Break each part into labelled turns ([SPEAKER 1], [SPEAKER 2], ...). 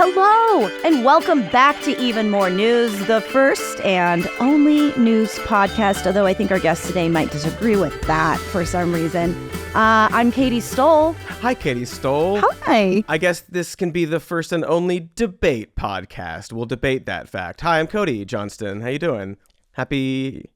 [SPEAKER 1] Hello, and welcome back to Even More News, the first and only news podcast, although I think our guest today might disagree with that for some reason. I'm Katy Stoll.
[SPEAKER 2] Hi, Katy Stoll.
[SPEAKER 1] Hi.
[SPEAKER 2] I guess this can be the first and only debate podcast. We'll debate that fact. Hi, I'm Cody Johnston. How you doing? Happy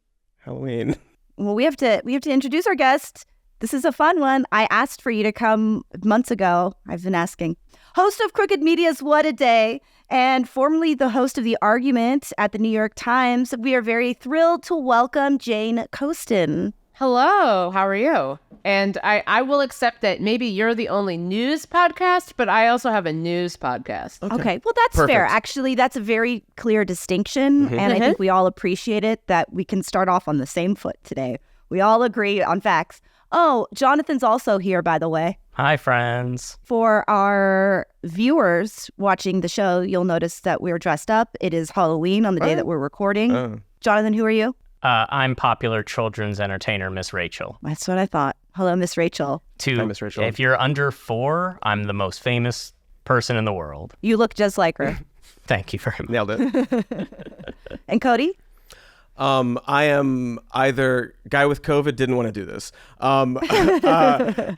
[SPEAKER 2] Halloween.
[SPEAKER 1] Well, we have to introduce our guest. This is a fun one. I asked for you to come months ago. I've been asking. Host of Crooked Media's What a Day, and formerly the host of The Argument at the New York Times, we are very thrilled to welcome Jane Coaston.
[SPEAKER 3] Hello, how are you? And I will accept that maybe you're the only news podcast, but I also have a news podcast.
[SPEAKER 1] Okay. Well, that's
[SPEAKER 2] Perfect.
[SPEAKER 1] fair. Actually, that's a very clear distinction, and I think we all appreciate it that we can start off on the same foot today. We all agree on facts. Oh, Jonathan's also here, by the way.
[SPEAKER 4] Hi, friends.
[SPEAKER 1] For our viewers watching the show, you'll notice that we're dressed up. It is Halloween on the day that we're recording. Jonathan, who are you?
[SPEAKER 4] I'm popular children's entertainer, Miss Rachel.
[SPEAKER 1] That's what I thought. Hello, Miss Rachel.
[SPEAKER 2] Hi, Miss Rachel.
[SPEAKER 4] If you're under 4, I'm the most famous person in the world.
[SPEAKER 1] You look just like her.
[SPEAKER 4] Thank you very much.
[SPEAKER 2] Nailed it.
[SPEAKER 1] And Cody?
[SPEAKER 2] I am either guy with COVID didn't want to do this,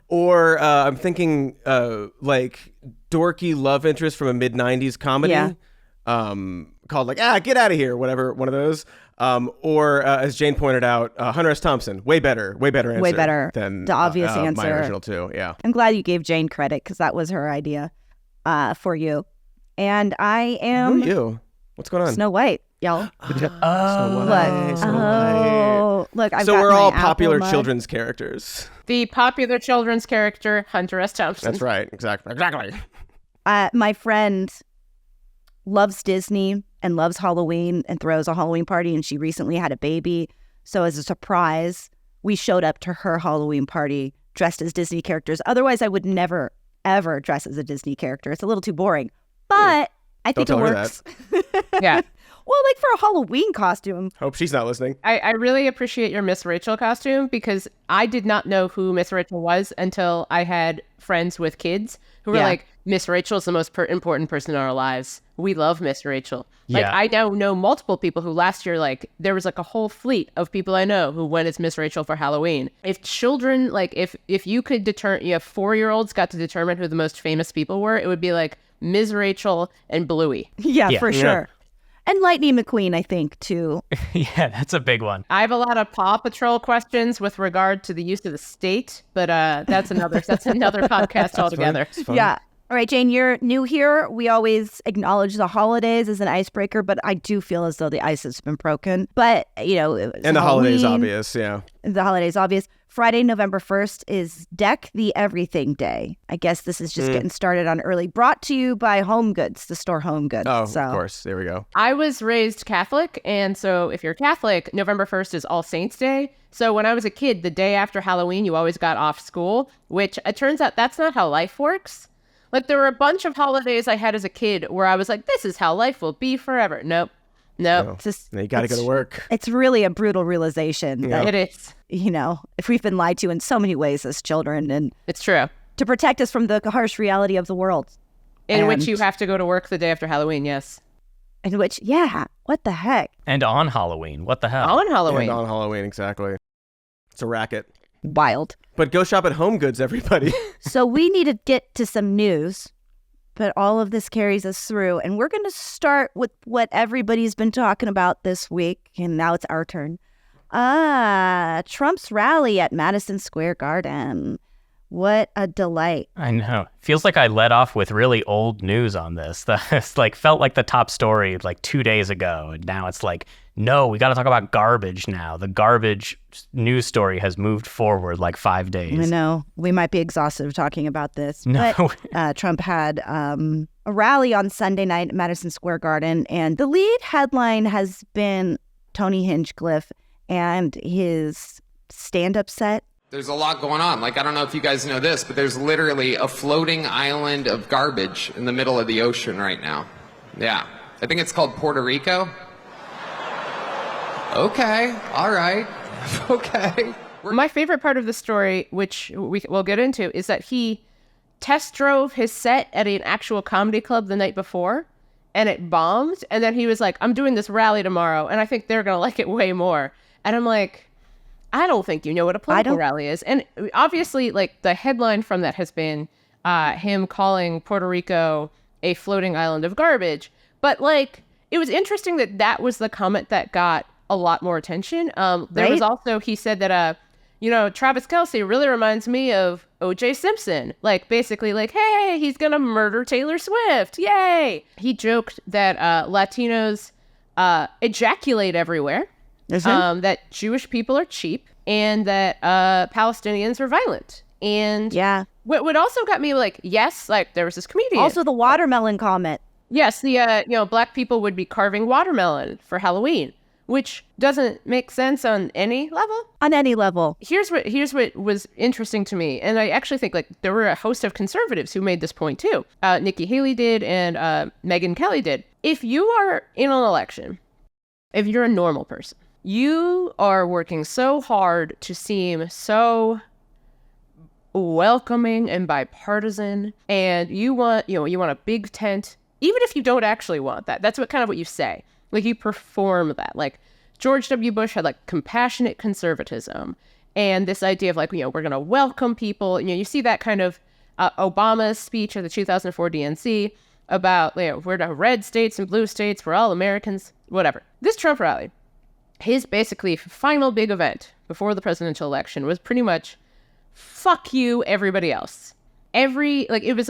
[SPEAKER 2] or I'm thinking like dorky love interest from a mid-90s comedy called like, get out of here, whatever, one of those. Or as Jane pointed out, Hunter S. Thompson, way better answer.
[SPEAKER 1] Way better
[SPEAKER 2] than
[SPEAKER 1] the obvious answer.
[SPEAKER 2] My original two, yeah.
[SPEAKER 1] I'm glad you gave Jane credit because that was her idea for you. And I am...
[SPEAKER 2] Who are you? What's going on?
[SPEAKER 1] Snow White, y'all.
[SPEAKER 2] Snow White.
[SPEAKER 1] Look, I've
[SPEAKER 2] So
[SPEAKER 1] got
[SPEAKER 2] we're
[SPEAKER 1] my
[SPEAKER 2] all
[SPEAKER 1] apple
[SPEAKER 2] popular
[SPEAKER 1] mug.
[SPEAKER 2] children's characters.
[SPEAKER 3] The popular children's character, Hunter S. Thompson.
[SPEAKER 2] That's right. Exactly.
[SPEAKER 1] My friend loves Disney and loves Halloween and throws a Halloween party, and she recently had a baby. So as a surprise, we showed up to her Halloween party dressed as Disney characters. Otherwise, I would never, ever dress as a Disney character. It's a little too boring. But I think
[SPEAKER 2] Don't
[SPEAKER 1] it
[SPEAKER 2] tell her
[SPEAKER 1] works.
[SPEAKER 3] Yeah.
[SPEAKER 1] Well, like for a Halloween costume.
[SPEAKER 2] Hope she's not listening.
[SPEAKER 3] I really appreciate your Miss Rachel costume because I did not know who Miss Rachel was until I had friends with kids who were like, Miss Rachel's the most important person in our lives. We love Miss Rachel. Like,
[SPEAKER 4] Yeah.
[SPEAKER 3] I now know multiple people who last year, like, there was like a whole fleet of people I know who went as Miss Rachel for Halloween. If children, like, if you could determine, 4-year-olds got to determine who the most famous people were, it would be like Ms. Rachel and Bluey.
[SPEAKER 1] Yeah,
[SPEAKER 4] Yeah.
[SPEAKER 1] for sure. And Lightning McQueen, I think, too.
[SPEAKER 4] Yeah, that's a big one.
[SPEAKER 3] I have a lot of Paw Patrol questions with regard to the use of the state, but that's another podcast altogether.
[SPEAKER 1] Yeah. All right, Jane, you're new here. We always acknowledge the holidays as an icebreaker, but I do feel as though the ice has been broken. But,
[SPEAKER 2] And the holidays, obvious, yeah.
[SPEAKER 1] The holidays, obvious. Friday, November 1st is Deck the Everything Day. I guess this is just getting started on early. Brought to you by Home Goods, the store Home Goods.
[SPEAKER 2] Oh, of course. There we go.
[SPEAKER 3] I was raised Catholic, and so if you're Catholic, November 1st is All Saints Day. So when I was a kid, the day after Halloween, you always got off school, which it turns out that's not how life works. Like, there were a bunch of holidays I had as a kid where I was like, this is how life will be forever. Nope.
[SPEAKER 1] It's just,
[SPEAKER 2] Now you got to go to work.
[SPEAKER 1] It's really a brutal realization that,
[SPEAKER 3] It is.
[SPEAKER 1] if we've been lied to in so many ways as children, and
[SPEAKER 3] It's true.
[SPEAKER 1] to protect us from the harsh reality of the world.
[SPEAKER 3] In which
[SPEAKER 1] And-
[SPEAKER 3] you have to go to work the day after Halloween, yes.
[SPEAKER 1] In which, what the heck?
[SPEAKER 4] And on Halloween. What the hell?
[SPEAKER 3] On Halloween.
[SPEAKER 2] And on Halloween, exactly. It's a racket.
[SPEAKER 1] Wild.
[SPEAKER 2] But go shop at Home Goods, everybody.
[SPEAKER 1] So we need to get to some news, but all of this carries us through. And we're going to start with what everybody's been talking about this week. And now it's our turn. Trump's rally at Madison Square Garden. What a delight.
[SPEAKER 4] I know. Feels like I led off with really old news on this. It's like felt like the top story like 2 days ago. And now it's like, no, we got to talk about garbage now. The garbage news story has moved forward like 5 days.
[SPEAKER 1] I know. We might be exhausted of talking about this.
[SPEAKER 4] No.
[SPEAKER 1] But Trump had a rally on Sunday night at Madison Square Garden. And the lead headline has been Tony Hinchcliffe and his stand-up set.
[SPEAKER 5] There's a lot going on. Like, I don't know if you guys know this, but there's literally a floating island of garbage in the middle of the ocean right now. Yeah. I think it's called Puerto Rico. Okay. All right. Okay.
[SPEAKER 3] My favorite part of the story, which we'll get into, is that he test drove his set at an actual comedy club the night before, and it bombed. And then he was like, I'm doing this rally tomorrow, and I think they're going to like it way more. And I'm like, I don't think you know what a political rally is. And obviously, like, the headline from that has been him calling Puerto Rico a floating island of garbage. But, like, it was interesting that that was the comment that got a lot more attention. There was also, he said that, Travis Kelce really reminds me of O.J. Simpson. Like, basically, like, hey, he's going to murder Taylor Swift. Yay! He joked that Latinos ejaculate everywhere. That Jewish people are cheap, and that Palestinians are violent. And what also got me, like, yes, like, there was this comedian.
[SPEAKER 1] Also the watermelon comment.
[SPEAKER 3] Yes, the Black people would be carving watermelon for Halloween, which doesn't make sense on any level.
[SPEAKER 1] On any level.
[SPEAKER 3] Here's what was interesting to me, and I actually think, like, there were a host of conservatives who made this point too. Nikki Haley did, and Megyn Kelly did. If you are in an election, if you're a normal person, you are working so hard to seem so welcoming and bipartisan, and you want a big tent, even if you don't actually want that. That's what you say. Like, you perform that. Like, George W. Bush had, like, compassionate conservatism, and this idea of, like, we're going to welcome people. You see that kind of Obama's speech at the 2004 DNC about, we're the red states and blue states, we're all Americans, whatever. This Trump rally, his basically final big event before the presidential election was pretty much fuck you, everybody else. It was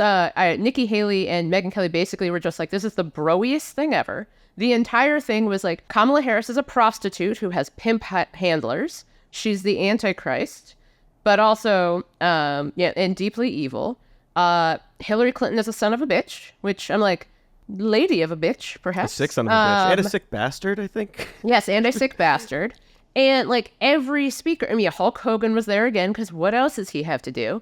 [SPEAKER 3] Nikki Haley and Megyn Kelly basically were just like, this is the broiest thing ever. The entire thing was like, Kamala Harris is a prostitute who has pimp handlers. She's the Antichrist, but also and deeply evil. Hillary Clinton is a son of a bitch, which I'm like, lady of a bitch, perhaps.
[SPEAKER 2] A sick son of a bitch. And a sick bastard, I think.
[SPEAKER 3] Yes, and a sick bastard. And, like, every speaker, Hulk Hogan was there again, because what else does he have to do?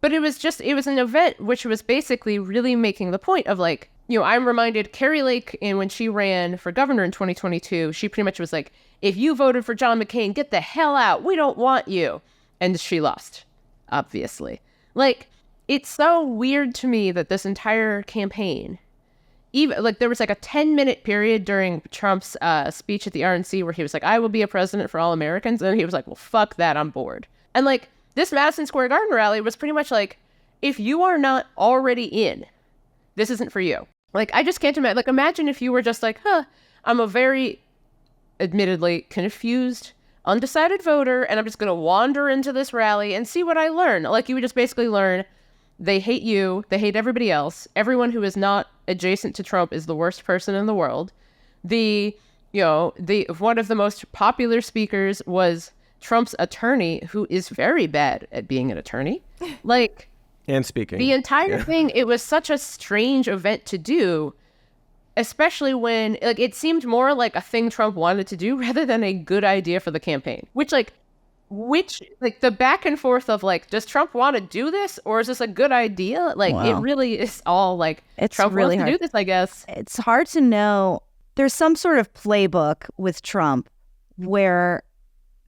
[SPEAKER 3] But it was an event which was basically really making the point of, like, I'm reminded Carrie Lake, and when she ran for governor in 2022, she pretty much was like, if you voted for John McCain, get the hell out. We don't want you. And she lost, obviously. Like, it's so weird to me that this entire campaign, even, like, there was like a 10-minute period during Trump's speech at the RNC where he was like, I will be a president for all Americans. And he was like, well, fuck that, I'm bored. And, like, this Madison Square Garden rally was pretty much like, if you are not already in, this isn't for you. Like, I just can't imagine. Like, imagine if you were just like, I'm a very, admittedly, confused, undecided voter, and I'm just going to wander into this rally and see what I learn. Like, you would just basically learn they hate you, they hate everybody else. Everyone who is not adjacent to Trump is the worst person in the world. One of the most popular speakers was Trump's attorney, who is very bad at being an attorney. Like,
[SPEAKER 2] and speaking.
[SPEAKER 3] The entire thing, it was such a strange event to do, especially when, like, it seemed more like a thing Trump wanted to do rather than a good idea for the campaign. Which the back and forth of, like, does Trump want to do this, or is this a good idea? Like, It really is all like,
[SPEAKER 1] it's
[SPEAKER 3] Trump
[SPEAKER 1] really
[SPEAKER 3] wants to
[SPEAKER 1] hard.
[SPEAKER 3] do this, I guess.
[SPEAKER 1] It's hard to know. There's some sort of playbook with Trump where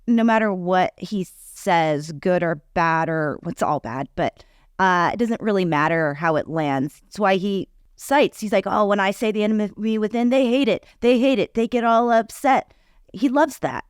[SPEAKER 1] no matter what he says, good or bad, or what's all bad, but it doesn't really matter how it lands. It's why he cites, he's like, oh, when I say the enemy within, they hate it. They hate it. They get all upset. He loves that.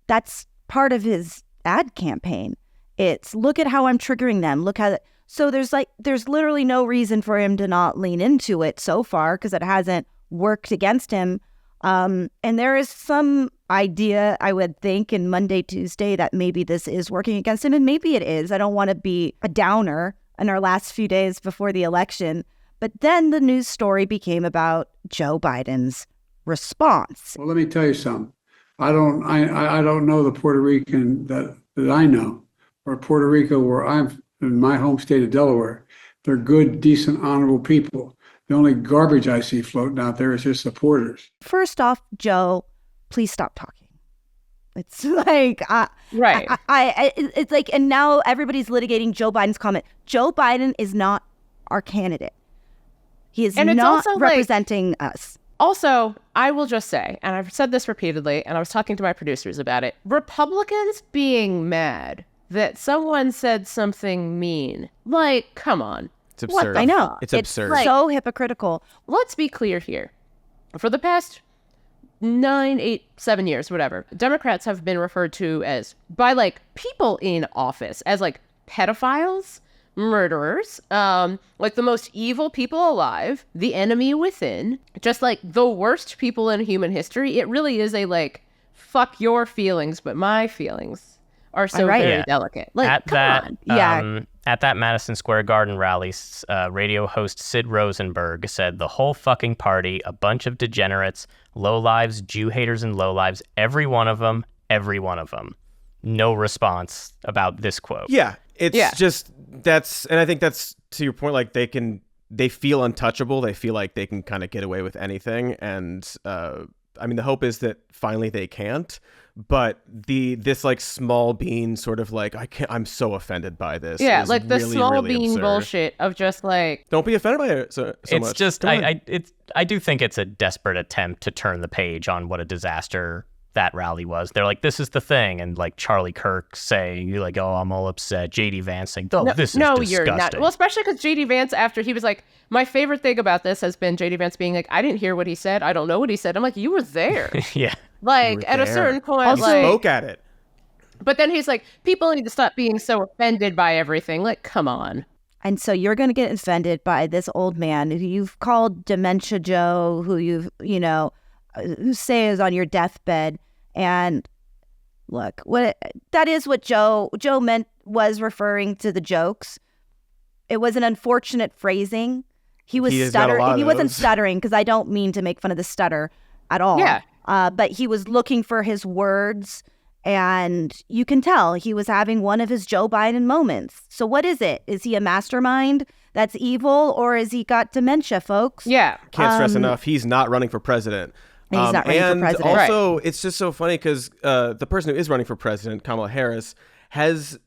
[SPEAKER 1] That's part of his ad campaign. It's, look at how I'm triggering them. Look how so there's literally no reason for him to not lean into it so far, because it hasn't worked against him. And there is some idea, I would think, in Monday, Tuesday, that maybe this is working against him, and maybe it is. I don't want to be a downer in our last few days before the election. But then the news story became about Joe Biden's response.
[SPEAKER 6] Well, let me tell you something. I don't know the Puerto Rican that I know, or Puerto Rico, where I'm in my home state of Delaware. They're good, decent, honorable people. The only garbage I see floating out there is his supporters.
[SPEAKER 1] First off, Joe, please stop talking. It's like,
[SPEAKER 3] right.
[SPEAKER 1] It's like, and now everybody's litigating Joe Biden's comment. Joe Biden is not our candidate. He is not representing us.
[SPEAKER 3] Also, I will just say, and I've said this repeatedly, and I was talking to my producers about it, Republicans being mad that someone said something mean. Like, come on.
[SPEAKER 2] It's absurd.
[SPEAKER 1] I know.
[SPEAKER 2] It's absurd.
[SPEAKER 1] Like, so hypocritical.
[SPEAKER 3] Let's be clear here. For the past 7 years, whatever, Democrats have been referred to as, by like people in office, as like pedophiles, murderers, like the most evil people alive, the enemy within, just like the worst people in human history. It really is a like, fuck your feelings, but my feelings are so very delicate. Like,
[SPEAKER 4] at that Madison Square Garden rally, radio host Sid Rosenberg said the whole fucking party, a bunch of degenerates, lowlives, Jew haters and lowlives, every one of them. No response about this quote.
[SPEAKER 2] Yeah, it's just, and I think that's to your point, like they feel untouchable. They feel like they can kind of get away with anything. And I mean, the hope is that finally they can't. But this like small bean sort of like, I'm so offended by this.
[SPEAKER 3] Yeah, like the
[SPEAKER 2] really,
[SPEAKER 3] small
[SPEAKER 2] really
[SPEAKER 3] bean
[SPEAKER 2] absurd.
[SPEAKER 3] bullshit of just like,
[SPEAKER 2] don't be offended by it so
[SPEAKER 4] it's
[SPEAKER 2] much.
[SPEAKER 4] just I do think it's a desperate attempt to turn the page on what a disaster that rally was. They're like, this is the thing, and like Charlie Kirk saying, you're like, oh, I'm all upset. JD Vance saying, this is disgusting.
[SPEAKER 3] You're not. Well, especially because JD Vance, after he was like, my favorite thing about this has been JD Vance being like, I didn't hear what he said. I don't know what he said. I'm like, you were there.
[SPEAKER 4] Yeah.
[SPEAKER 3] Like at a certain point,
[SPEAKER 2] also
[SPEAKER 3] like,
[SPEAKER 2] spoke at it.
[SPEAKER 3] But then he's like, people need to stop being so offended by everything. Like, come on.
[SPEAKER 1] And so you're going to get offended by this old man who you've called Dementia Joe, who who say is on your deathbed. And look, that is what Joe was referring to the jokes. It was an unfortunate phrasing. He was stuttering. He wasn't stuttering, because I don't mean to make fun of the stutter at all.
[SPEAKER 3] Yeah.
[SPEAKER 1] But he was looking for his words, and you can tell he was having one of his Joe Biden moments. So what is it? Is he a mastermind that's evil, or is he got dementia, folks?
[SPEAKER 3] Yeah.
[SPEAKER 2] Can't stress enough, he's not running for president.
[SPEAKER 1] He's not running for president.
[SPEAKER 2] And also, it's just so funny because the person who is running for president, Kamala Harris, has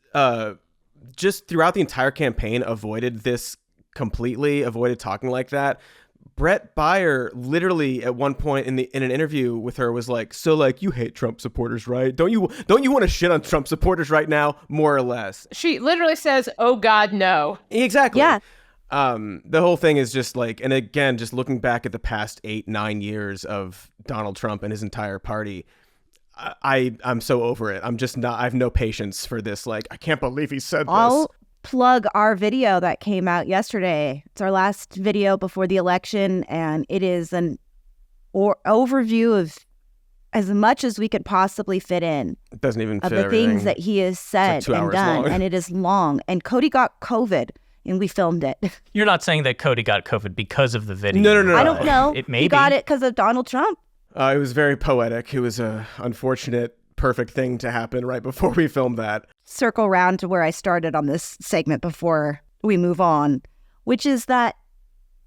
[SPEAKER 2] just throughout the entire campaign avoided talking like that. Brett Baier literally at one point in an interview with her was like, so like, you hate Trump supporters, right? Don't you want to shit on Trump supporters right now, more or less?
[SPEAKER 3] She literally says, oh God, no.
[SPEAKER 2] Exactly.
[SPEAKER 1] Yeah.
[SPEAKER 2] The whole thing is just like, and again, just looking back at the past 8-9 years of Donald Trump and his entire party, I'm so over it. I'm just not, I have no patience for this. Like, I can't believe he said this.
[SPEAKER 1] Plug our video that came out yesterday. It's our last video before the election, and it is an overview of as much as we could possibly fit in.
[SPEAKER 2] It doesn't even fit
[SPEAKER 1] of the
[SPEAKER 2] everything.
[SPEAKER 1] things that he has said
[SPEAKER 2] it's like 2
[SPEAKER 1] and
[SPEAKER 2] hours
[SPEAKER 1] done,
[SPEAKER 2] long.
[SPEAKER 1] and it is long. And Cody got COVID, and we filmed it.
[SPEAKER 4] You're not saying that Cody got COVID because of the video.
[SPEAKER 2] No.
[SPEAKER 1] I don't know.
[SPEAKER 4] It may
[SPEAKER 1] he
[SPEAKER 4] be.
[SPEAKER 1] got it because of Donald Trump.
[SPEAKER 2] It was very poetic. It was a unfortunate, perfect thing to happen right before we filmed that.
[SPEAKER 1] Circle around to where I started on this segment before we move on, which is that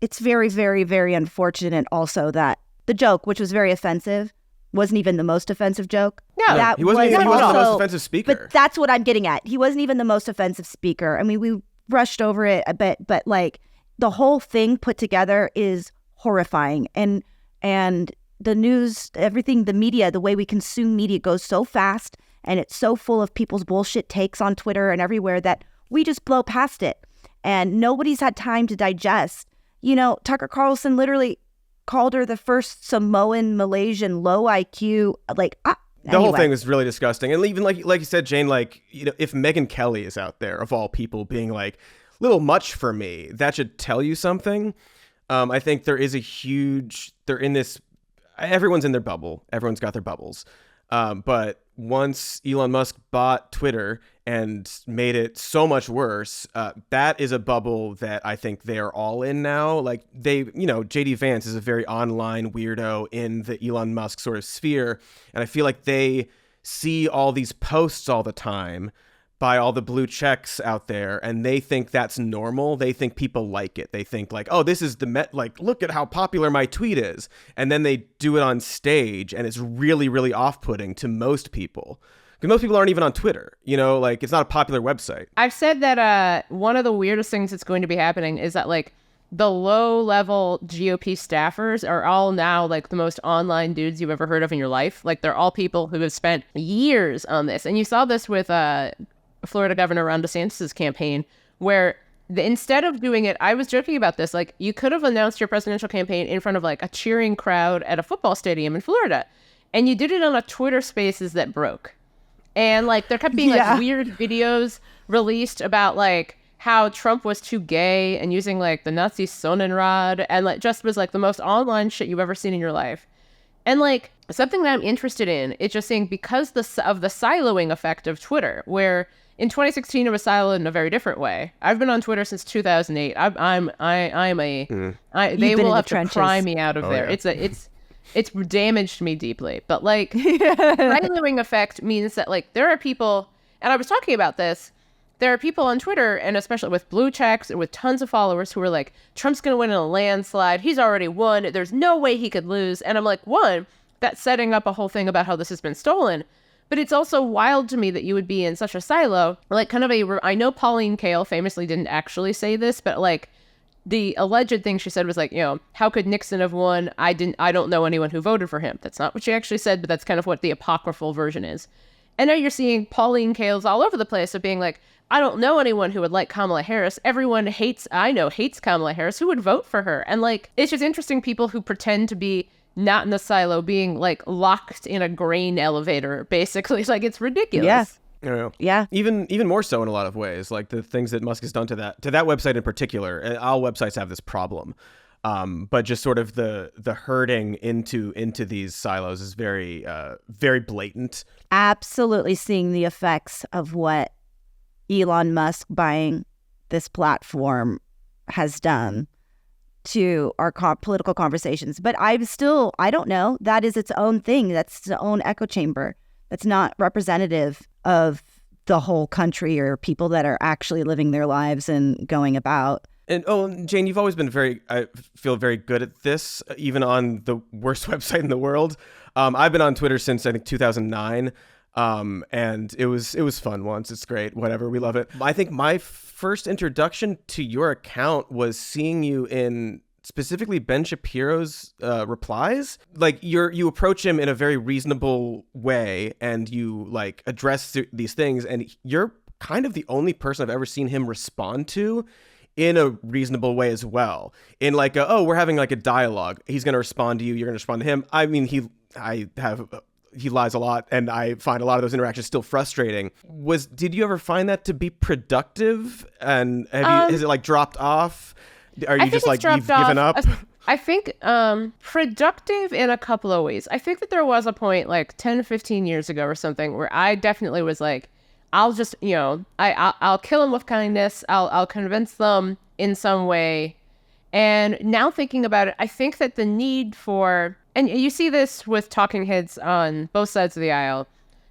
[SPEAKER 1] it's very, very, very unfortunate also that the joke, which was very offensive, wasn't even the most offensive joke.
[SPEAKER 3] No,
[SPEAKER 1] that
[SPEAKER 2] he wasn't the most offensive speaker.
[SPEAKER 1] But that's what I'm getting at. He wasn't even the most offensive speaker. I mean, we rushed over it a bit, but like the whole thing put together is horrifying. And the news, everything, the media, the way we consume media goes so fast, and it's so full of people's bullshit takes on Twitter and everywhere that we just blow past it. And nobody's had time to digest. You know, Tucker Carlson literally called her the first Samoan Malaysian low IQ.
[SPEAKER 2] The whole thing was really disgusting. And even like you said, Jane, like, you know, if Megyn Kelly is out there, of all people, being like, little much for me, that should tell you something. I think they're in this, everyone's in their bubble. Everyone's got their bubbles. But once Elon Musk bought Twitter and made it so much worse, that is a bubble that I think they are all in now. Like JD Vance is a very online weirdo in the Elon Musk sort of sphere. And I feel like they see all these posts all the time by all the blue checks out there, and they think that's normal. They think people like it. They think like, oh, this is look at how popular my tweet is. And then they do it on stage, and it's really, really off-putting to most people. Because most people aren't even on Twitter, like it's not a popular website.
[SPEAKER 3] I've said that one of the weirdest things that's going to be happening is that like the low-level GOP staffers are all now like the most online dudes you've ever heard of in your life. Like they're all people who have spent years on this. And you saw this with Florida Governor Ron DeSantis' campaign, where instead of doing it, I was joking about this. Like, you could have announced your presidential campaign in front of like a cheering crowd at a football stadium in Florida, and you did it on a Twitter Spaces that broke. And like there kept being like weird videos released about like how Trump was too gay and using like the Nazi Sonnenrad, and like just was like the most online shit you've ever seen in your life. And like something that I'm interested in is just saying, because of the siloing effect of Twitter, where in 2016 it was siloed in a very different way. I've been on Twitter since 2008. They will have to pry me out of there. Yeah. It's damaged me deeply. But like siloing effect means that like there are people, and I was talking about this, there are people on Twitter, and especially with blue checks and with tons of followers, who are like, Trump's going to win in a landslide. He's already won. There's no way he could lose. And I'm like, one, that's setting up a whole thing about how this has been stolen. But it's also wild to me that you would be in such a silo. Like kind of I know Pauline Kael famously didn't actually say this, but like the alleged thing she said was like, you know, how could Nixon have won? I don't know anyone who voted for him. That's not what she actually said, but that's kind of what the apocryphal version is. And now you're seeing Pauline Kaels all over the place of being like, I don't know anyone who would like Kamala Harris. Everyone hates Kamala Harris. Who would vote for her? And like, it's just interesting, people who pretend to be not in the silo being like locked in a grain elevator, basically. It's like, it's ridiculous.
[SPEAKER 1] Yeah.
[SPEAKER 2] Even more so in a lot of ways, like the things that Musk has done to that website in particular. And all websites have this problem. But just sort of the herding into these silos is very, very blatant.
[SPEAKER 1] Absolutely seeing the effects of what Elon Musk buying this platform has done to our political conversations. But I don't know. That is its own thing. That's its own echo chamber. That's not representative of the whole country or people that are actually living their lives and going about.
[SPEAKER 2] And Jane, you've always been I feel very good at this, even on the worst website in the world. I've been on Twitter since I think 2009. And it was fun once. It's great. Whatever. We love it. I think my first introduction to your account was seeing you in specifically Ben Shapiro's replies. Like you approach him in a very reasonable way, and you like address these things, and you're kind of the only person I've ever seen him respond to in a reasonable way as well. In like, we're having like a dialogue. He's going to respond to you. You're going to respond to him. I mean, he lies a lot, and I find a lot of those interactions still frustrating. Did you ever find that to be productive? And has it like dropped off? Are you just like, you've given up?
[SPEAKER 3] I think productive in a couple of ways. I think that there was a point like 10, 15 years ago or something where I definitely was like, I'll just, you know, I'll kill them with kindness. I'll convince them in some way. And now thinking about it, I think that the need for, and you see this with talking heads on both sides of the aisle,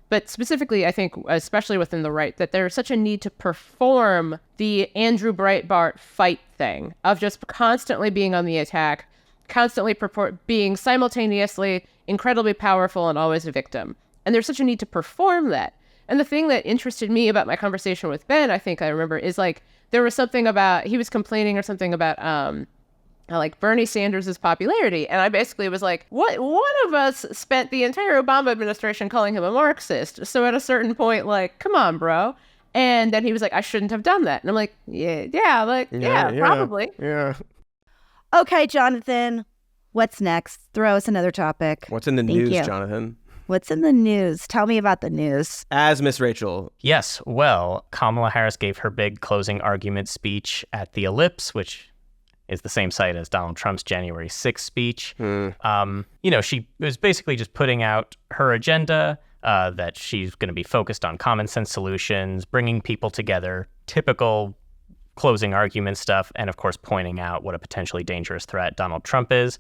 [SPEAKER 3] but specifically, I think, especially within the right, that there's such a need to perform the Andrew Breitbart fight thing of just constantly being on the attack, constantly being simultaneously incredibly powerful and always a victim. And there's such a need to perform that. And the thing that interested me about my conversation with Ben, I think I remember, is like, there was something about, he was complaining or something about, like Bernie Sanders' popularity. And I basically was like, one of us spent the entire Obama administration calling him a Marxist. So at a certain point, like, come on, bro. And then he was like, I shouldn't have done that. And I'm like, yeah, probably.
[SPEAKER 2] Yeah.
[SPEAKER 1] Okay, Jonathan, what's next? Throw us another topic.
[SPEAKER 2] What's in the news, Jonathan?
[SPEAKER 1] What's in the news? Tell me about the news.
[SPEAKER 2] As Miss Rachel.
[SPEAKER 4] Yes, well, Kamala Harris gave her big closing argument speech at the Ellipse, which is the same site as Donald Trump's January 6th speech. She was basically just putting out her agenda, that she's going to be focused on common sense solutions, bringing people together, typical closing argument stuff, and of course pointing out what a potentially dangerous threat Donald Trump is.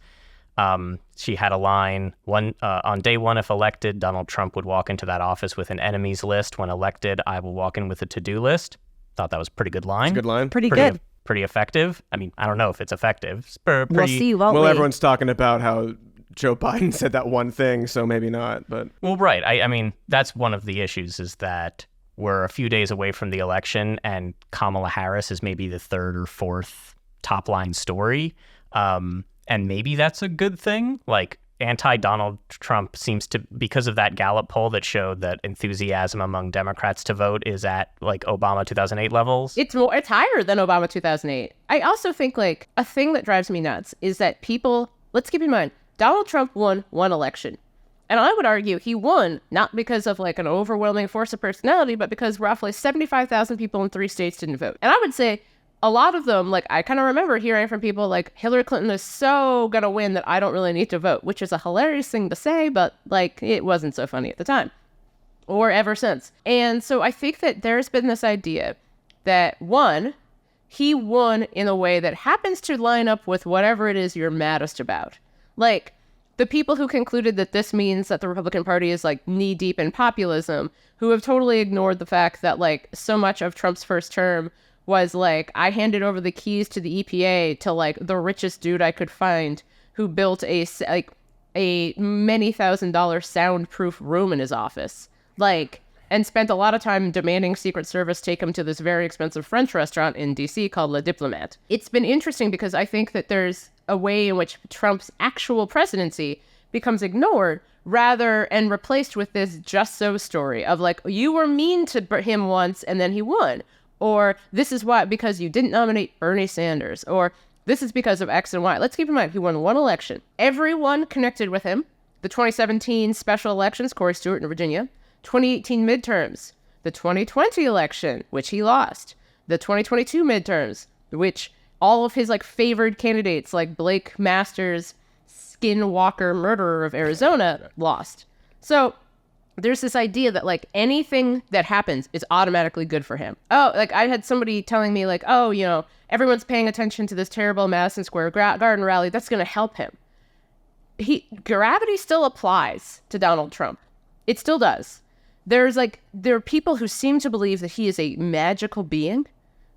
[SPEAKER 4] She had a line, on day one, if elected, Donald Trump would walk into that office with an enemies list. When elected, I will walk in with a to-do list. Thought that was a pretty good line.
[SPEAKER 2] It's a good line.
[SPEAKER 1] Pretty good.
[SPEAKER 4] Pretty effective. I mean, I don't know if it's effective. It's
[SPEAKER 1] we'll see, won't we?
[SPEAKER 2] Well, everyone's talking about how Joe Biden said that one thing, so maybe not. But
[SPEAKER 4] well, right. I mean, that's one of the issues, is that we're a few days away from the election, and Kamala Harris is maybe the third or fourth top line story. And maybe that's a good thing. Like, anti-Donald Trump seems to, because of that Gallup poll that showed that enthusiasm among Democrats to vote is at like Obama 2008 levels.
[SPEAKER 3] It's higher than Obama 2008. I also think like a thing that drives me nuts is that people, let's keep in mind, Donald Trump won one election. And I would argue he won not because of like an overwhelming force of personality, but because roughly 75,000 people in 3 states didn't vote. And I would say a lot of them, like I kind of remember hearing from people like Hillary Clinton is so gonna win that I don't really need to vote, which is a hilarious thing to say, but like it wasn't so funny at the time or ever since. And so I think that there's been this idea that one, he won in a way that happens to line up with whatever it is you're maddest about. Like the people who concluded that this means that the Republican Party is like knee deep in populism, who have totally ignored the fact that like so much of Trump's first term was like, I handed over the keys to the EPA to like the richest dude I could find who built a many $1,000s soundproof room in his office. Like, and spent a lot of time demanding Secret Service take him to this very expensive French restaurant in DC called Le Diplomate. It's been interesting because I think that there's a way in which Trump's actual presidency becomes ignored and replaced with this just so story of like, you were mean to him once and then he won. Or this is why, because you didn't nominate Bernie Sanders, or this is because of X and Y. Let's keep in mind, he won one election. Everyone connected with him. The 2017 special elections, Corey Stewart in Virginia. 2018 midterms. The 2020 election, which he lost. The 2022 midterms, which all of his like favored candidates, like Blake Masters, skinwalker murderer of Arizona, lost. So there's this idea that like anything that happens is automatically good for him. Oh, like I had somebody telling me like, oh, you know, everyone's paying attention to this terrible Madison Square Garden rally. That's going to help him. Gravity still applies to Donald Trump. It still does. There are people who seem to believe that he is a magical being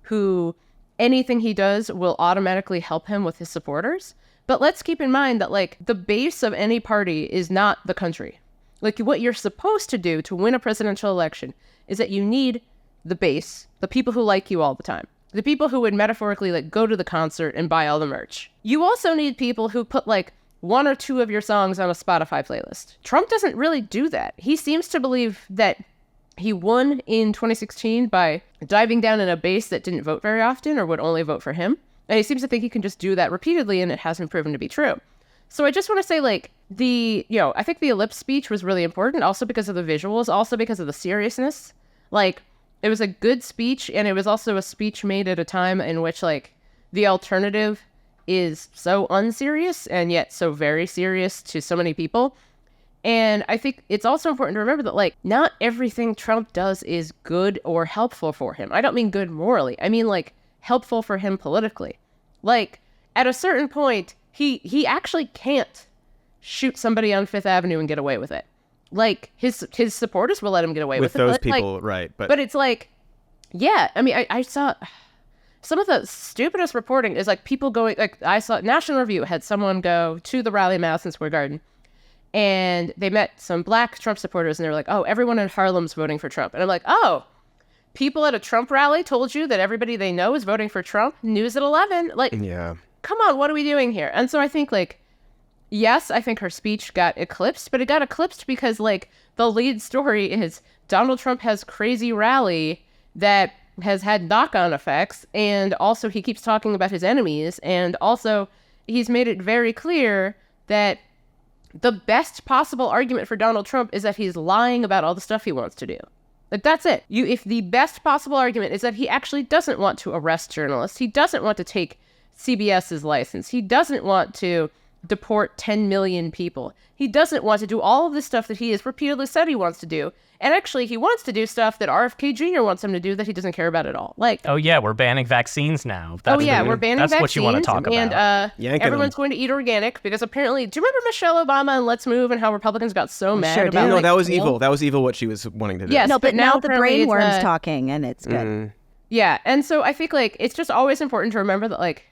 [SPEAKER 3] who anything he does will automatically help him with his supporters. But let's keep in mind that like the base of any party is not the country. Like what you're supposed to do to win a presidential election is that you need the base, the people who like you all the time, the people who would metaphorically like go to the concert and buy all the merch. You also need people who put like 1 or 2 of your songs on a Spotify playlist. Trump doesn't really do that. He seems to believe that he won in 2016 by diving down in a base that didn't vote very often or would only vote for him. And he seems to think he can just do that repeatedly, and it hasn't proven to be true. So I just want to say, like, I think the ellipse speech was really important, also because of the visuals, also because of the seriousness. Like, it was a good speech, and it was also a speech made at a time in which, like, the alternative is so unserious and yet so very serious to so many people. And I think it's also important to remember that, like, not everything Trump does is good or helpful for him. I don't mean good morally. I mean, like, helpful for him politically. Like, at a certain point, he actually can't shoot somebody on Fifth Avenue and get away with it. Like, his supporters will let him get away with it.
[SPEAKER 2] With those people, like, right.
[SPEAKER 3] But it's like, yeah, I mean, I saw some of the stupidest reporting is, like, people going, like, I saw National Review had someone go to the rally in Madison Square Garden, and they met some black Trump supporters, and they were like, oh, everyone in Harlem's voting for Trump. And I'm like, oh, people at a Trump rally told you that everybody they know is voting for Trump? News at 11? Like,
[SPEAKER 2] yeah.
[SPEAKER 3] Come on, what are we doing here? And so I think, like, yes, I think her speech got eclipsed, but it got eclipsed because, like, the lead story is Donald Trump has crazy rally that has had knock-on effects, and also he keeps talking about his enemies, and also he's made it very clear that the best possible argument for Donald Trump is that he's lying about all the stuff he wants to do. Like, that's it. If the best possible argument is that he actually doesn't want to arrest journalists, he doesn't want to take CBS's license, he doesn't want to deport 10 million people, he doesn't want to do all of this stuff that he has repeatedly said he wants to do, and actually he wants to do stuff that RFK Jr. wants him to do that he doesn't care about at all. Like,
[SPEAKER 4] oh yeah, we're banning vaccines now.
[SPEAKER 3] We're banning vaccines.
[SPEAKER 4] That's what you want to talk about.
[SPEAKER 3] And everyone's going to eat organic because apparently, do you remember Michelle Obama and Let's Move and how Republicans got so mad
[SPEAKER 1] sure
[SPEAKER 3] about?
[SPEAKER 1] Do.
[SPEAKER 2] No,
[SPEAKER 3] like,
[SPEAKER 2] that was evil. That was evil what she was wanting to do.
[SPEAKER 3] Yes,
[SPEAKER 1] no, but now the
[SPEAKER 3] apparently
[SPEAKER 1] brainworm's talking, and it's good.
[SPEAKER 2] Mm.
[SPEAKER 3] Yeah, and so I think, like, it's just always important to remember that, like,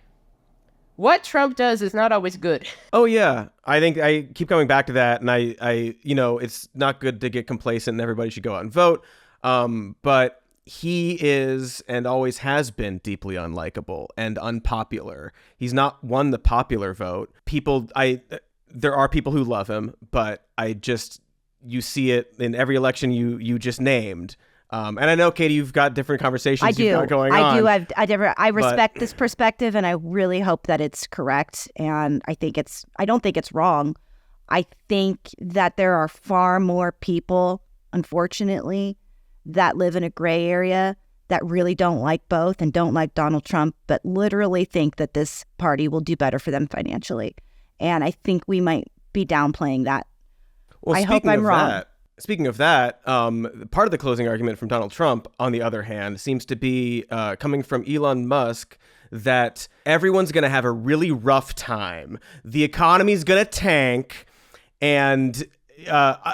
[SPEAKER 3] what Trump does is not always good.
[SPEAKER 2] Oh, yeah. I think I keep coming back to that. And I it's not good to get complacent and everybody should go out and vote. But he is and always has been deeply unlikable and unpopular. He's not won the popular vote. there are people who love him, but you see it in every election you just named. And I know, Katie, you've got different conversations you've got going on.
[SPEAKER 1] I respect this perspective, and I really hope that it's correct. And I don't think it's wrong. I think that there are far more people, unfortunately, that live in a gray area that really don't like both and don't like Donald Trump, but literally think that this party will do better for them financially. And I think we might be downplaying that.
[SPEAKER 2] Well,
[SPEAKER 1] I hope I'm wrong.
[SPEAKER 2] Speaking of that, part of the closing argument from Donald Trump, on the other hand, seems to be coming from Elon Musk, that everyone's going to have a really rough time. The economy's going to tank, and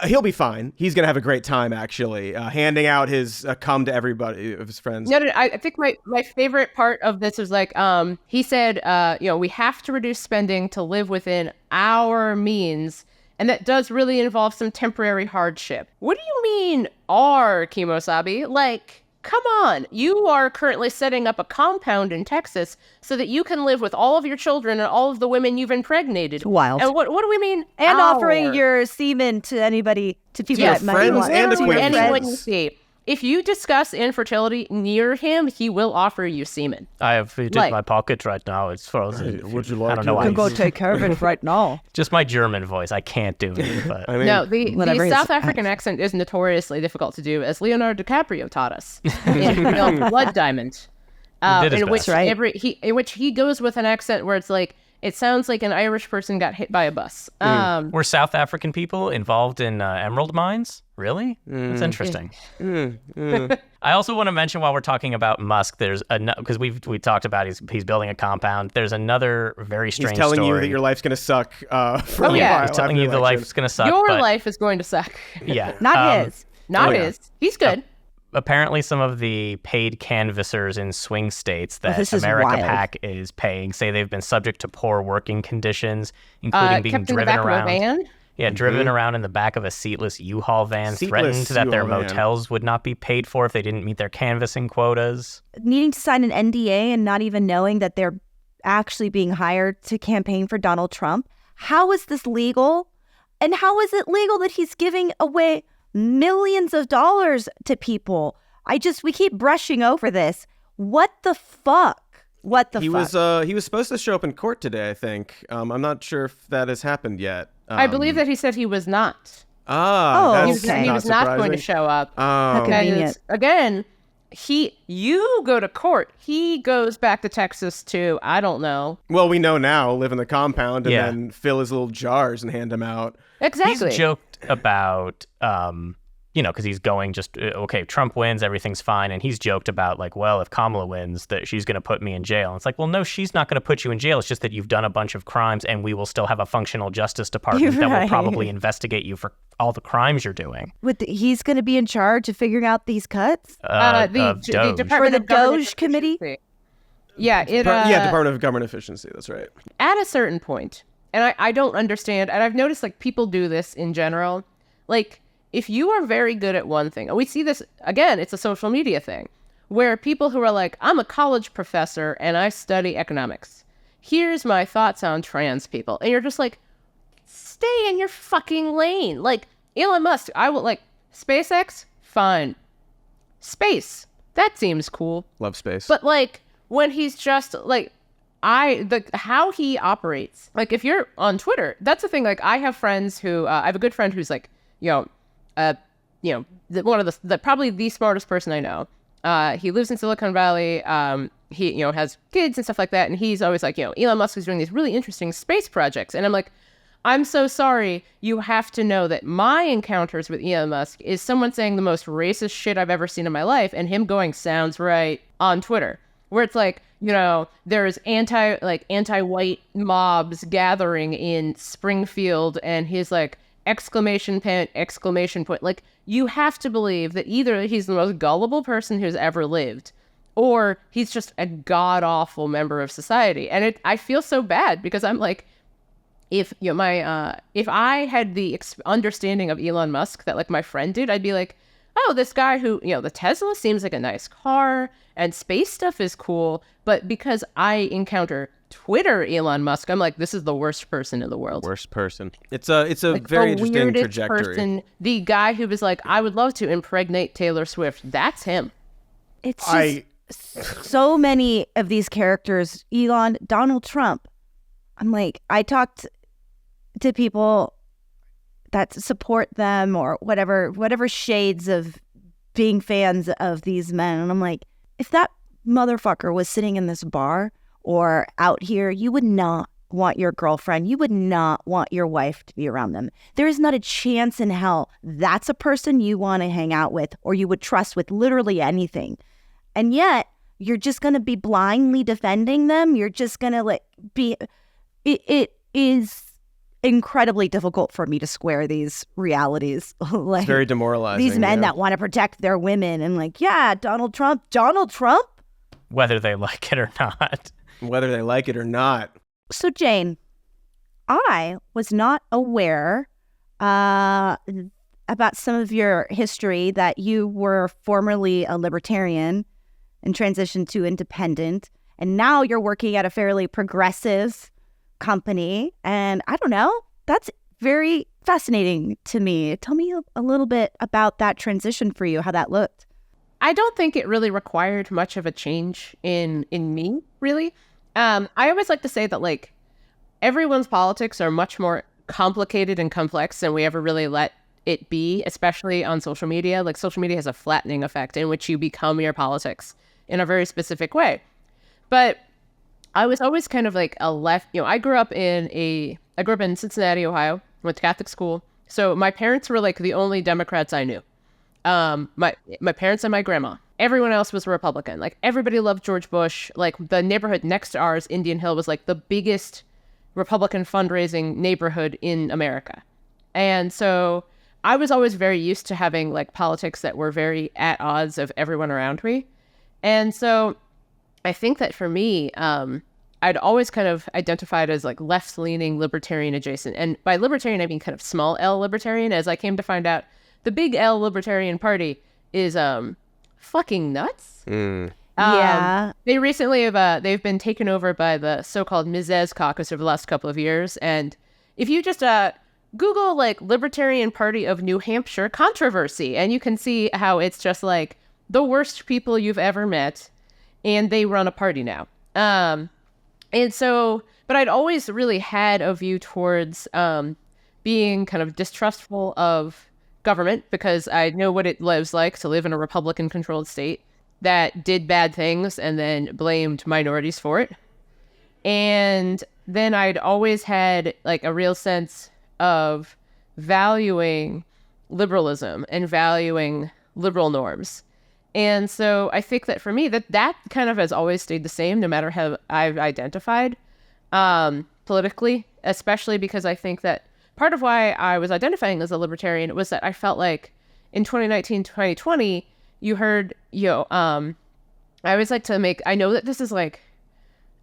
[SPEAKER 2] he'll be fine. He's going to have a great time, actually, handing out his cum to everybody of his friends.
[SPEAKER 3] No, I think my favorite part of this is like, he said, we have to reduce spending to live within our means. And that does really involve some temporary hardship. What do you mean, Kimosabi? Like, come on. You are currently setting up a compound in Texas so that you can live with all of your children and all of the women you've impregnated.
[SPEAKER 1] It's wild.
[SPEAKER 3] And what do we mean?
[SPEAKER 1] And offering your semen to anybody, to people that might
[SPEAKER 2] friends
[SPEAKER 1] want.
[SPEAKER 2] and acquaintances.
[SPEAKER 3] Anyone you see. If you discuss infertility near him, he will offer you semen.
[SPEAKER 4] I have it in my pocket right now. It's frozen.
[SPEAKER 2] Would you like
[SPEAKER 4] I don't know
[SPEAKER 2] to?
[SPEAKER 4] why.
[SPEAKER 1] You can go take care of it right now.
[SPEAKER 4] Just my German voice. I can't do it. But
[SPEAKER 2] I mean,
[SPEAKER 3] No, the
[SPEAKER 1] whatever
[SPEAKER 3] South
[SPEAKER 1] is-
[SPEAKER 3] African accent is notoriously difficult to do, as Leonardo DiCaprio taught us in film Blood Diamond.
[SPEAKER 4] did his
[SPEAKER 3] In which
[SPEAKER 4] best.
[SPEAKER 1] Right.
[SPEAKER 3] in which he goes with an accent where it's like, it sounds like an Irish person got hit by a bus.
[SPEAKER 4] were South African people involved in emerald mines? Really? That's interesting. I also want to mention, while we're talking about Musk, there's because we talked about he's building a compound. There's another very strange
[SPEAKER 2] he's telling
[SPEAKER 4] story.
[SPEAKER 2] you that your life's going to suck for a
[SPEAKER 3] yeah.
[SPEAKER 2] while
[SPEAKER 4] He's
[SPEAKER 2] after
[SPEAKER 4] telling you the
[SPEAKER 2] election.
[SPEAKER 4] life's gonna suck.
[SPEAKER 3] Your
[SPEAKER 4] but,
[SPEAKER 3] life is going to suck.
[SPEAKER 4] yeah,
[SPEAKER 1] Not his.
[SPEAKER 3] Not
[SPEAKER 2] yeah.
[SPEAKER 3] his. He's good.
[SPEAKER 4] Apparently, some of the paid canvassers in swing states that
[SPEAKER 1] this is
[SPEAKER 4] America
[SPEAKER 1] wild.
[SPEAKER 4] PAC is paying say they've been subject to poor working conditions, including being
[SPEAKER 3] Kept in the
[SPEAKER 4] driven
[SPEAKER 3] back
[SPEAKER 4] around.
[SPEAKER 3] of a van.
[SPEAKER 4] Yeah, driven around in the back of a seatless U-Haul van,
[SPEAKER 2] Seatless
[SPEAKER 4] threatened that their
[SPEAKER 2] U-Haul van.
[SPEAKER 4] motels would not be paid for if they didn't meet their canvassing quotas.
[SPEAKER 1] Needing to sign an NDA and not even knowing that they're actually being hired to campaign for Donald Trump. How is this legal? And how is it legal that he's giving away millions of dollars to people? We keep brushing over this. What the fuck? What the fuck?
[SPEAKER 2] He was supposed to show up in court today, I think. I'm not sure if that has happened yet.
[SPEAKER 3] I believe that he said he was not.
[SPEAKER 2] That's
[SPEAKER 1] okay.
[SPEAKER 3] He was not going to
[SPEAKER 2] surprising.
[SPEAKER 3] show up.
[SPEAKER 2] Oh.
[SPEAKER 1] Convenient.
[SPEAKER 3] Because, again, you go to court. He goes back to Texas to, I don't know.
[SPEAKER 2] Well, we know now, live in the compound and
[SPEAKER 4] Yeah.
[SPEAKER 2] then fill his little jars and hand them out.
[SPEAKER 3] Exactly.
[SPEAKER 4] He's joked about, because he's going okay, Trump wins, everything's fine. And he's joked about, like, well, if Kamala wins, that she's going to put me in jail. And it's like, well, no, she's not going to put you in jail. It's just that you've done a bunch of crimes and we will still have a functional justice department that will
[SPEAKER 1] Right.
[SPEAKER 4] probably investigate you for all the crimes you're doing.
[SPEAKER 1] He's going to be in charge of figuring out these cuts?
[SPEAKER 3] the
[SPEAKER 4] Doge.
[SPEAKER 3] Department
[SPEAKER 1] For the
[SPEAKER 3] of Government
[SPEAKER 1] Doge Committee?
[SPEAKER 3] Efficiency. Yeah,
[SPEAKER 2] Department of Government Efficiency. That's right.
[SPEAKER 3] at a certain point, and I don't understand, and I've noticed, like, people do this in general, like, if you are very good at one thing, and we see this, again, it's a social media thing, where people who are like, I'm a college professor and I study economics. Here's my thoughts on trans people. And you're just like, stay in your fucking lane. Like, Elon Musk, SpaceX, fine. Space, that seems cool.
[SPEAKER 2] Love space.
[SPEAKER 3] But, like, when he's just, like, how he operates, like, if you're on Twitter, that's the thing. Like, I have friends who, I have a good friend who's like, one of the probably the smartest person I know. He lives in Silicon Valley. He, has kids and stuff like that. And he's always like, Elon Musk is doing these really interesting space projects. And I'm like, I'm so sorry. You have to know that my encounters with Elon Musk is someone saying the most racist shit I've ever seen in my life, and him going, sounds right, on Twitter, where it's like, there's anti-white mobs gathering in Springfield, and he's like, exclamation point. Like, you have to believe that either he's the most gullible person who's ever lived, or he's just a god-awful member of society. And I feel so bad, because I'm like, if I had the understanding of Elon Musk that, like, my friend did, I'd be like, oh, this guy who, the Tesla seems like a nice car and space stuff is cool, but because I encounter Twitter Elon Musk, I'm like, this is the worst person in the world.
[SPEAKER 2] Worst person. It's a
[SPEAKER 3] Like,
[SPEAKER 2] very
[SPEAKER 3] the
[SPEAKER 2] interesting
[SPEAKER 3] weirdest
[SPEAKER 2] trajectory.
[SPEAKER 3] Person, the guy who was like, I would love to impregnate Taylor Swift. That's him.
[SPEAKER 1] It's just so many of these characters. Elon, Donald Trump. I'm like, I talked to people that support them or whatever shades of being fans of these men. And I'm like, if that motherfucker was sitting in this bar or out here, you would not want your girlfriend, you would not want your wife to be around them. There is not a chance in hell that's a person you want to hang out with or you would trust with literally anything. And yet you're just going to be blindly defending them. You're just going to it is incredibly difficult for me to square these realities. Like,
[SPEAKER 2] It's very demoralizing.
[SPEAKER 1] these men that want to protect their women and like, yeah, Donald Trump,
[SPEAKER 4] Whether they like it or not.
[SPEAKER 2] whether they like it or not.
[SPEAKER 1] So, Jane, I was not aware about some of your history, that you were formerly a libertarian and transitioned to independent, and now you're working at a fairly progressive company. And I don't know, that's very fascinating to me. Tell me a little bit about that transition for you, how that looked.
[SPEAKER 3] I don't think it really required much of a change in me, really. I always like to say that, like, everyone's politics are much more complicated and complex than we ever really let it be, especially on social media. Like, social media has a flattening effect in which you become your politics in a very specific way. But I was always kind of like a left, I grew up in Cincinnati, Ohio, went to Catholic school. So my parents were like the only Democrats I knew. My parents and my grandma. Everyone else was Republican. Like, everybody loved George Bush. Like, the neighborhood next to ours, Indian Hill, was like the biggest Republican fundraising neighborhood in America. And so I was always very used to having like politics that were very at odds of everyone around me. And so I think that for me, I'd always kind of identified as like left-leaning libertarian adjacent. And by libertarian, I mean kind of small L libertarian, as I came to find out the big L Libertarian Party is fucking nuts.
[SPEAKER 1] Yeah.
[SPEAKER 3] They recently have they've been taken over by the so-called Mises Caucus over the last couple of years. And if you just Google like Libertarian Party of New Hampshire controversy, and you can see how it's just like the worst people you've ever met, and they run a party now. And so, but I'd always really had a view towards being kind of distrustful of government, because I know what it was like to live in a Republican-controlled state that did bad things and then blamed minorities for it. And then I'd always had like a real sense of valuing liberalism and valuing liberal norms. And so I think that for me, that kind of has always stayed the same, no matter how I've identified politically, especially because I think that part of why I was identifying as a libertarian was that I felt like in 2019, 2020, you heard, I always like to make, I know that this is like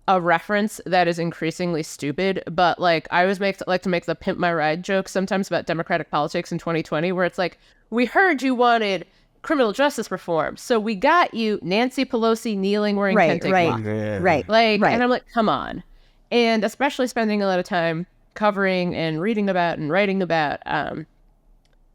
[SPEAKER 3] a reference that is increasingly stupid, but like I always like to make the pimp my ride joke sometimes about Democratic politics in 2020, where it's like, we heard you wanted criminal justice reform, so we got you Nancy Pelosi kneeling wearing kente cloth.
[SPEAKER 1] Right.
[SPEAKER 3] And I'm like, come on. And especially spending a lot of time covering and reading about and writing about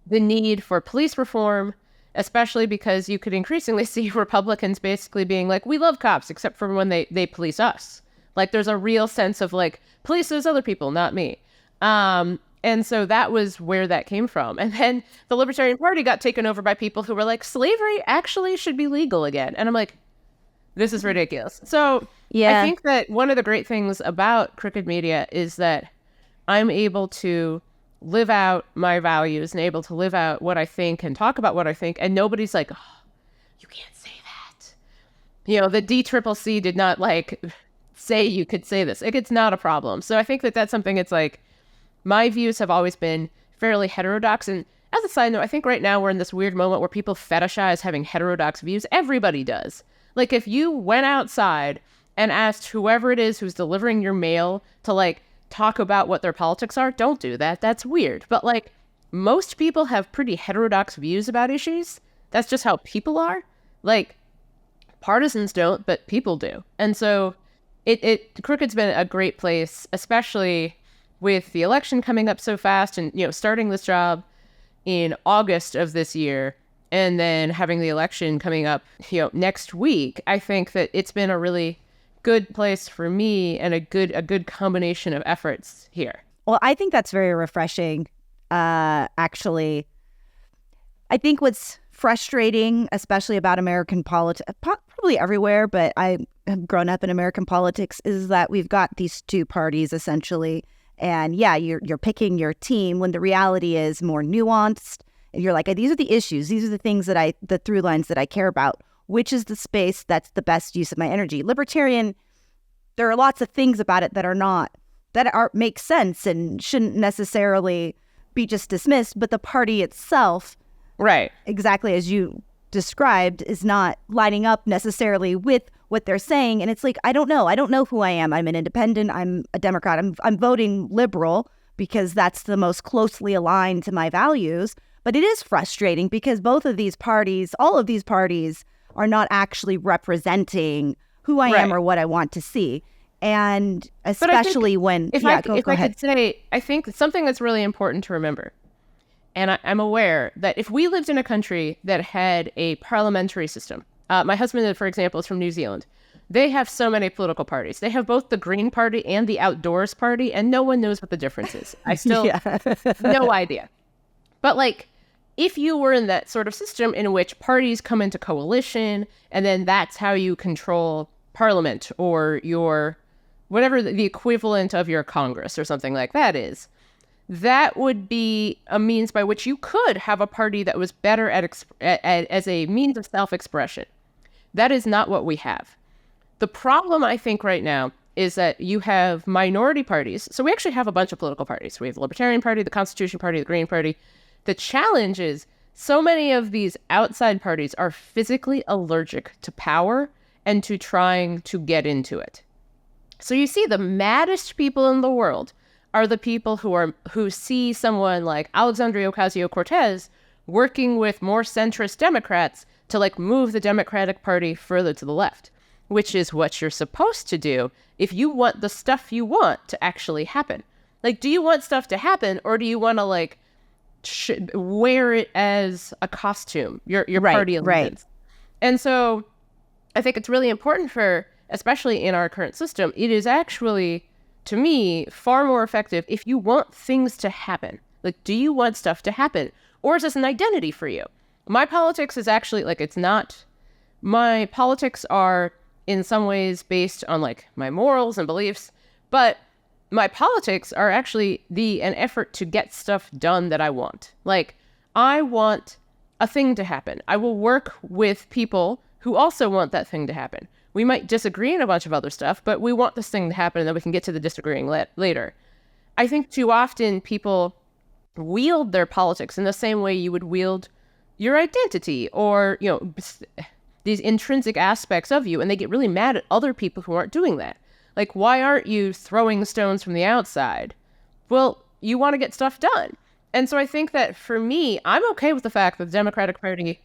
[SPEAKER 3] the need for police reform, especially because you could increasingly see Republicans basically being like, we love cops, except for when they police us. Like, there's a real sense of like, police those other people, not me. And so that was where that came from. And then the Libertarian Party got taken over by people who were like, slavery actually should be legal again. And I'm like, this is ridiculous. So yeah, I think that one of the great things about Crooked Media is that I'm able to live out my values and able to live out what I think and talk about what I think. And nobody's like, oh, you can't say that. The DCCC did not like say you could say this. It's not a problem. So I think that that's something, it's like, my views have always been fairly heterodox. And as a side note, I think right now we're in this weird moment where people fetishize having heterodox views. Everybody does. Like, if you went outside and asked whoever it is who's delivering your mail to like talk about what their politics are, don't do that. That's weird. But like, most people have pretty heterodox views about issues. That's just how people are. Like, partisans don't, but people do. And so Crooked's been a great place, especially with the election coming up so fast and, starting this job in August of this year and then having the election coming up, next week. I think that it's been a really good place for me and a good combination of efforts here.
[SPEAKER 1] Well, I think that's very refreshing. Actually, I think what's frustrating, especially about American politics, probably everywhere, but I have grown up in American politics, is that we've got these two parties essentially. And yeah, you're picking your team when the reality is more nuanced. And you're like, these are the issues. These are the things the through lines that I care about. Which is the space that's the best use of my energy? Libertarian, there are lots of things about it that make sense and shouldn't necessarily be just dismissed. But the party itself,
[SPEAKER 3] right,
[SPEAKER 1] exactly as you described, is not lining up necessarily with what they're saying. And it's like, I don't know who I am. I'm an independent. I'm a Democrat. I'm voting liberal because that's the most closely aligned to my values. But it is frustrating because both of these parties, all of these parties, are not actually representing who I am or what I want to see. And especially
[SPEAKER 3] if I could say, I think something that's really important to remember, and I'm aware that if we lived in a country that had a parliamentary system, my husband, for example, is from New Zealand. They have so many political parties. They have both the Green Party and the Outdoors Party, and no one knows what the difference is. I still no idea. But if you were in that sort of system in which parties come into coalition, and then that's how you control parliament or your whatever the equivalent of your Congress or something like that is, that would be a means by which you could have a party that was better as a means of self-expression. That is not what we have. The problem, I think, right now is that you have minority parties. So we actually have a bunch of political parties. We have the Libertarian Party, the Constitution Party, the Green Party. The challenge is so many of these outside parties are physically allergic to power and to trying to get into it. So you see the maddest people in the world are the people who see someone like Alexandria Ocasio-Cortez working with more centrist Democrats to move the Democratic Party further to the left, which is what you're supposed to do if you want the stuff you want to actually happen. Do you want stuff to happen, or do you want to wear it as a costume, your party allegiance? Right. And so I think it's really important especially in our current system, it is actually, to me, far more effective if you want things to happen. Do you want stuff to happen? Or is this an identity for you? My politics is actually, it's not, my politics are in some ways based on my morals and beliefs, but my politics are actually an effort to get stuff done that I want. I want a thing to happen. I will work with people who also want that thing to happen. We might disagree on a bunch of other stuff, but we want this thing to happen, and then we can get to the disagreeing later. I think too often people wield their politics in the same way you would wield your identity or, these intrinsic aspects of you, and they get really mad at other people who aren't doing that. Why aren't you throwing stones from the outside? Well, you want to get stuff done. And so I think that for me, I'm okay with the fact that the Democratic Party,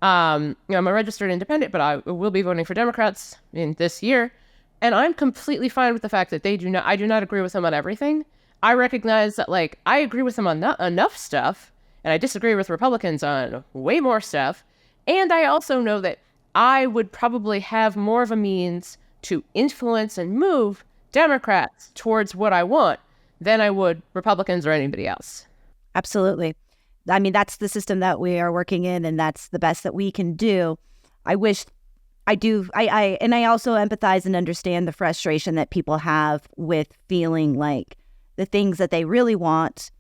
[SPEAKER 3] I'm a registered independent, but I will be voting for Democrats in this year. And I'm completely fine with the fact that I do not agree with them on everything. I recognize that I agree with them on not enough stuff, and I disagree with Republicans on way more stuff. And I also know that I would probably have more of a means to influence and move Democrats towards what I want than I would Republicans or anybody else.
[SPEAKER 1] Absolutely. I mean, that's the system that we are working in, and that's the best that we can do. I also empathize and understand the frustration that people have with feeling like the things that they really want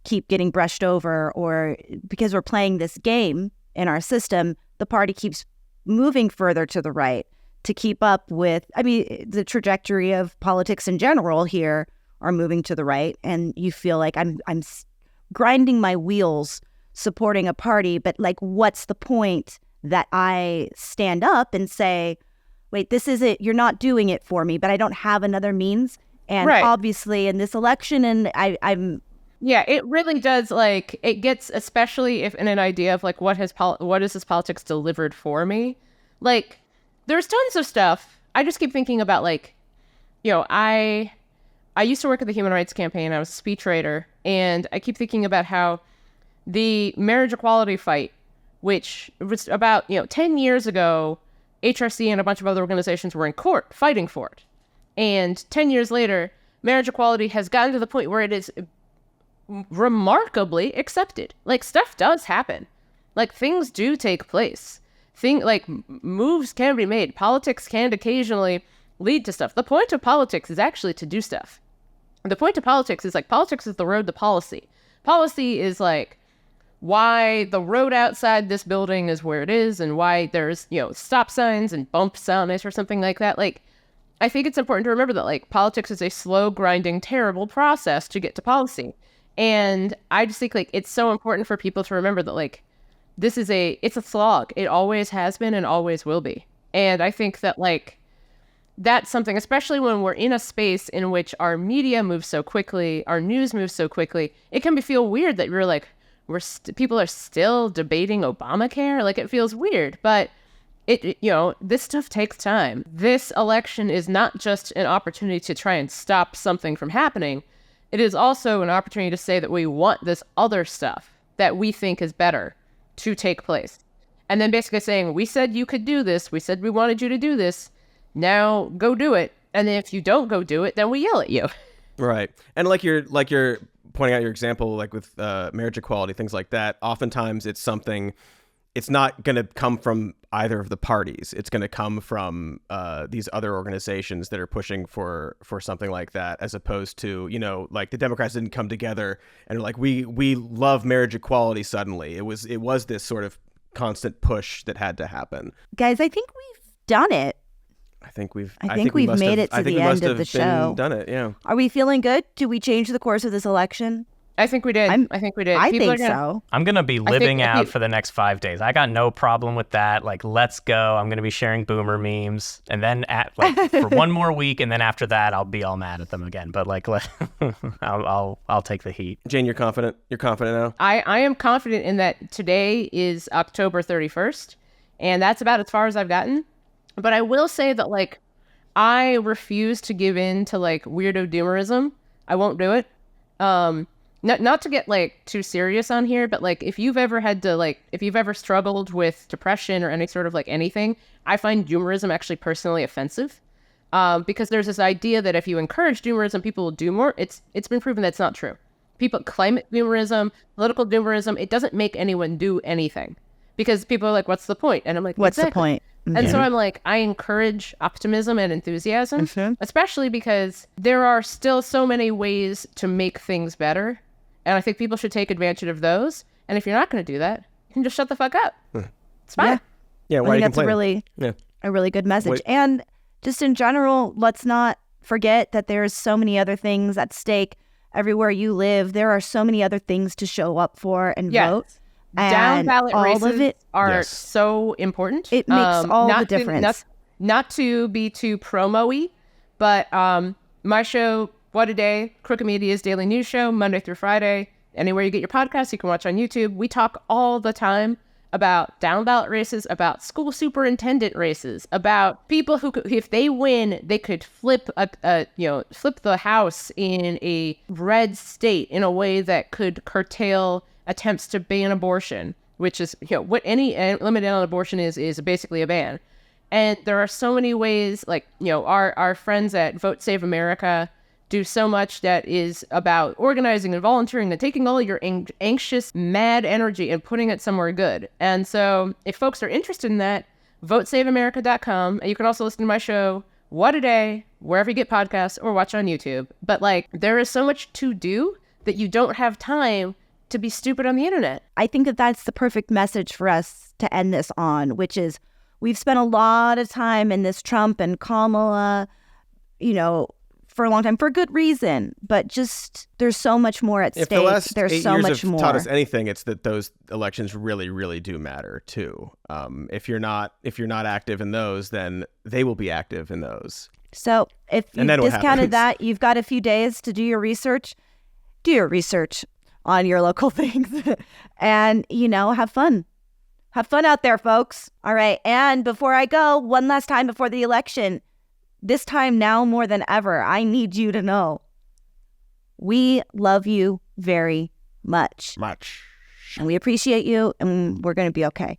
[SPEAKER 1] keep getting brushed over, or because we're playing this game in our system, the party keeps moving further to the right to keep up with, the trajectory of politics in general here are moving to the right. And you feel like I'm grinding my wheels supporting a party, but what's the point that I stand up and say, wait, this is it, you're not doing it for me, but I don't have another means. And obviously in this election, and I'm
[SPEAKER 3] yeah, it really does. It gets, especially if in an idea of what is this politics delivered for me? There's tons of stuff. I just keep thinking about I used to work at the Human Rights Campaign. I was a speechwriter, and I keep thinking about how the marriage equality fight, which was about 10 years ago, HRC and a bunch of other organizations were in court fighting for it. And 10 years later, marriage equality has gotten to the point where it is remarkably accepted. Like, stuff does happen. Like, things do take place. Moves can be made. Politics can occasionally lead to stuff. The point of politics is actually to do stuff. The point of politics is politics is the road to policy. Policy is why the road outside this building is where it is, and why there's, stop signs and bumps on it or something like that. I think it's important to remember that politics is a slow, grinding, terrible process to get to policy. And I just think it's so important for people to remember that it's a slog. It always has been and always will be. And I think that that's something, especially when we're in a space in which our media moves so quickly, our news moves so quickly, it can feel weird that you're people are still debating Obamacare. It feels weird, but this stuff takes time. This election is not just an opportunity to try and stop something from happening. It is also an opportunity to say that we want this other stuff that we think is better to take place. And then basically saying, we said you could do this. We said we wanted you to do this. Now go do it. And then if you don't go do it, then we yell at you.
[SPEAKER 2] Right. And you're pointing out your example, with marriage equality, things like that. Oftentimes it's not going to come from either of the parties. It's going to come from these other organizations that are pushing for something like that, as opposed to, the Democrats didn't come together and are we love marriage equality suddenly. It was this sort of constant push that had to happen.
[SPEAKER 1] Guys, I think we've done it.
[SPEAKER 2] I think we've
[SPEAKER 1] made it to the end of the show.
[SPEAKER 2] Done it, yeah.
[SPEAKER 1] Are we feeling good? Do we change the course of this election?
[SPEAKER 3] I think we did. I think we did.
[SPEAKER 1] I think so.
[SPEAKER 4] I'm going to be living out for the next 5 days. I got no problem with that. Let's go. I'm going to be sharing boomer memes. And then for one more week. And then after that, I'll be all mad at them again. But I'll take the heat.
[SPEAKER 2] Jane, you're confident? You're confident now?
[SPEAKER 3] I am confident in that today is October 31st. And that's about as far as I've gotten. But I will say that I refuse to give in to weirdo doomerism. I won't do it. Not to get too serious on here, but if you've ever had to if you've ever struggled with depression or any sort of anything, I find doomerism actually personally offensive, because there's this idea that if you encourage doomerism, people will do more. It's been proven that's not true. Climate doomerism, political doomerism, it doesn't make anyone do anything, because people are what's the point? And I'm
[SPEAKER 1] what's the point?
[SPEAKER 3] And so I'm I encourage optimism and enthusiasm, especially because there are still so many ways to make things better. And I think people should take advantage of those. And if you're not going to do that, you can just shut the fuck up. It's fine.
[SPEAKER 2] Yeah, why
[SPEAKER 1] I
[SPEAKER 2] are you
[SPEAKER 1] think that's a really good message. And just in general, let's not forget that there's so many other things at stake everywhere you live. There are so many other things to show up for and vote.
[SPEAKER 3] Down ballot races
[SPEAKER 1] of it
[SPEAKER 3] are so important.
[SPEAKER 1] It makes all the difference.
[SPEAKER 3] Not to be too promo-y, but my show, What a Day, Crooked Media's daily news show, Monday through Friday. Anywhere you get your podcasts, you can watch on YouTube. We talk all the time about down ballot races, about school superintendent races, about people who, if they win, they could flip flip the House in a red state in a way that could curtail attempts to ban abortion, which is what any limit on abortion is basically a ban. And there are so many ways, our friends at Vote Save America do so much that is about organizing and volunteering and taking all your anxious, mad energy and putting it somewhere good. And so if folks are interested in that, votesaveamerica.com. And you can also listen to my show, What a Day, wherever you get podcasts, or watch on YouTube. But there is so much to do that you don't have time to be stupid on the internet.
[SPEAKER 1] I think that that's the perfect message for us to end this on, which is we've spent a lot of time in this Trump and Kamala, for a long time, for good reason, but just there's so much more at stake.
[SPEAKER 2] If the last
[SPEAKER 1] there's
[SPEAKER 2] 8
[SPEAKER 1] so
[SPEAKER 2] years
[SPEAKER 1] much
[SPEAKER 2] have
[SPEAKER 1] more.
[SPEAKER 2] taught us anything, it's that those elections really, really do matter too. If you're not active in those, then they will be active in those.
[SPEAKER 1] So if you discounted that, you've got a few days to do your research. Do your research on your local things, and have fun. Have fun out there, folks. All right. And before I go, one last time before the election, this time now more than ever, I need you to know we love you very much.
[SPEAKER 2] Much.
[SPEAKER 1] And we appreciate you, and we're going to be okay.